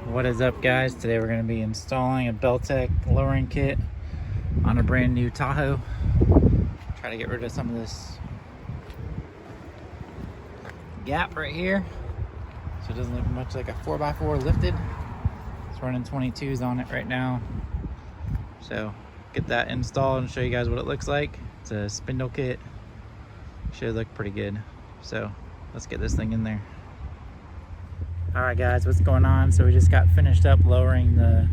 What is up, guys? Today we're going to be installing a Belltech lowering kit on a brand new Tahoe. Try to get rid of some of this gap right here so it doesn't look much like a 4x4 lifted. It's running 22s on it right now, so get that installed and show you guys what it looks like. It's a spindle kit. Should look pretty good, so let's get this thing in there. Alright guys, what's going on? So we just got finished up lowering the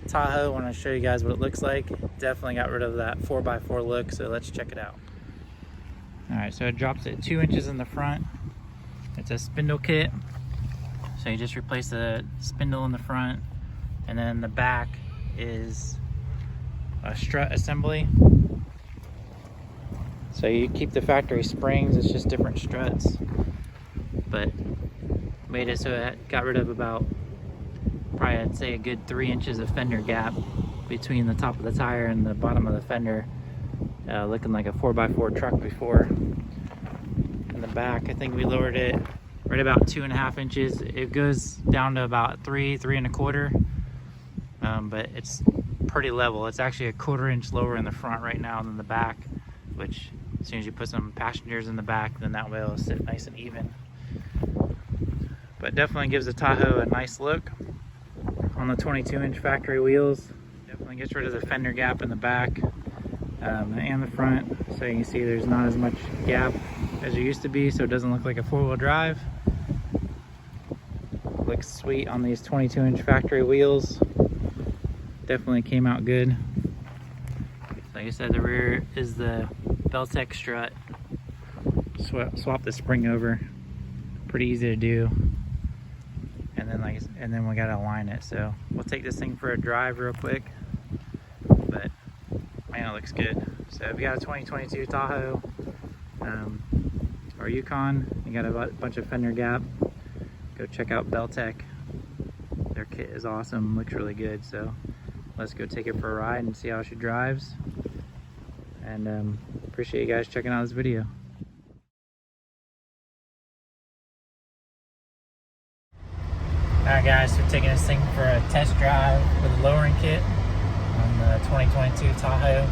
Tahoe. I want to show you guys what it looks like. Definitely got rid of that 4x4 look, so let's check it out. Alright, so it drops at 2 inches in the front. It's a spindle kit. So you just replace the spindle in the front, and then the back is a strut assembly. So you keep the factory springs, it's just different struts. But made it so it got rid of about, probably I'd say a good 3 inches of fender gap between the top of the tire and the bottom of the fender, looking like a 4x4 truck before. In the back, I think we lowered it right about 2.5 inches. It goes down to about 3.25, but it's pretty level. It's actually a 1/4 inch lower in the front right now than the back, which as soon as you put some passengers in the back, then that way it'll sit nice and even. But definitely gives the Tahoe a nice look on the 22-inch factory wheels. Definitely gets rid of the fender gap in the back and the front, so you can see there's not as much gap as there used to be, so it doesn't look like a four-wheel drive. Looks sweet on these 22-inch factory wheels. Definitely came out good. Like I said, the rear is the Belltech strut. Swap the spring over. Pretty easy to do. And then we gotta align it. So we'll take this thing for a drive real quick. But man, it looks good. So if you got a 2022 Tahoe or Yukon, you got a bunch of fender gap, go check out Belltech. Their kit is awesome, looks really good. So let's go take it for a ride and see how she drives. And appreciate you guys checking out this video. Alright guys, so taking this thing for a test drive with a lowering kit on the 2022 Tahoe.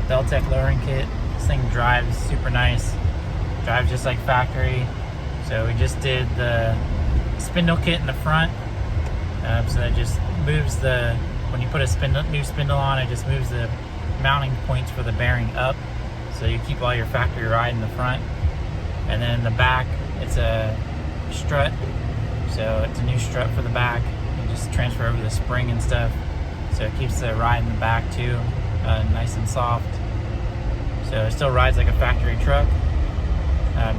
Belltech lowering kit. This thing drives super nice. Drives just like factory. So we just did the spindle kit in the front. So that just moves the, when you put a new spindle on, it just moves the mounting points for the bearing up. So you keep all your factory ride in the front. And then in the back, it's a strut. So it's a new strut for the back. You just transfer over the spring and stuff. So it keeps the ride in the back too, nice and soft. So it still rides like a factory truck.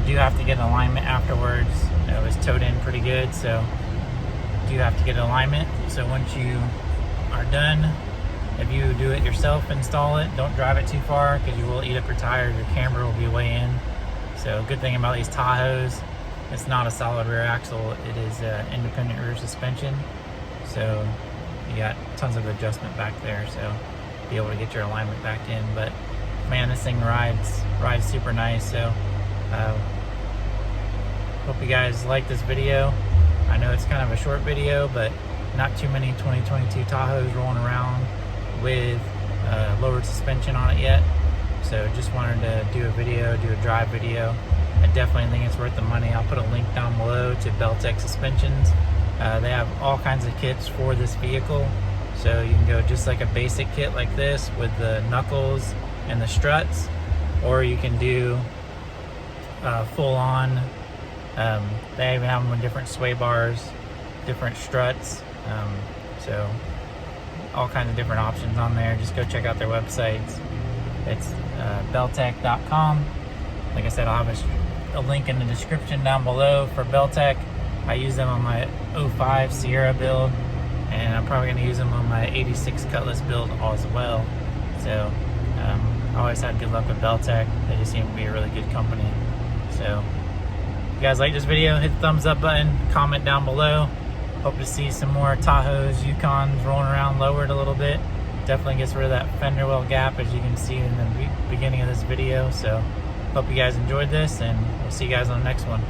Do have to get an alignment afterwards. It was towed in pretty good, so do have to get an alignment. So once you are done, if you do it yourself, install it, don't drive it too far because you will eat up your tires. Your camber will be way in. So good thing about these Tahoes, it's not a solid rear axle, it is independent rear suspension. So you got tons of adjustment back there, so be able to get your alignment back in. But man, this thing rides super nice. So hope you guys like this video. I know it's kind of a short video, but not too many 2022 Tahoes rolling around with lowered suspension on it yet. So just wanted to do a drive video. I definitely think it's worth the money. I'll put a link down below to Belltech suspensions. They have all kinds of kits for this vehicle. So you can go just like a basic kit like this with the knuckles and the struts, or you can do full on. They even have them with different sway bars, different struts. So all kinds of different options on there. Just go check out their websites. It's belltech.com. Like I said, I'll have a link in the description down below for Belltech. I use them on my 05 Sierra build, and I'm probably going to use them on my 86 Cutlass build as well. So I always had good luck with Belltech. They just seem to be a really good company. So if you guys like this video, hit the thumbs up button, comment down below. Hope to see some more Tahoes, Yukons rolling around lowered a little bit. Definitely gets rid of that fender well gap, as you can see in the beginning of this video. So hope you guys enjoyed this, and we'll see you guys on the next one.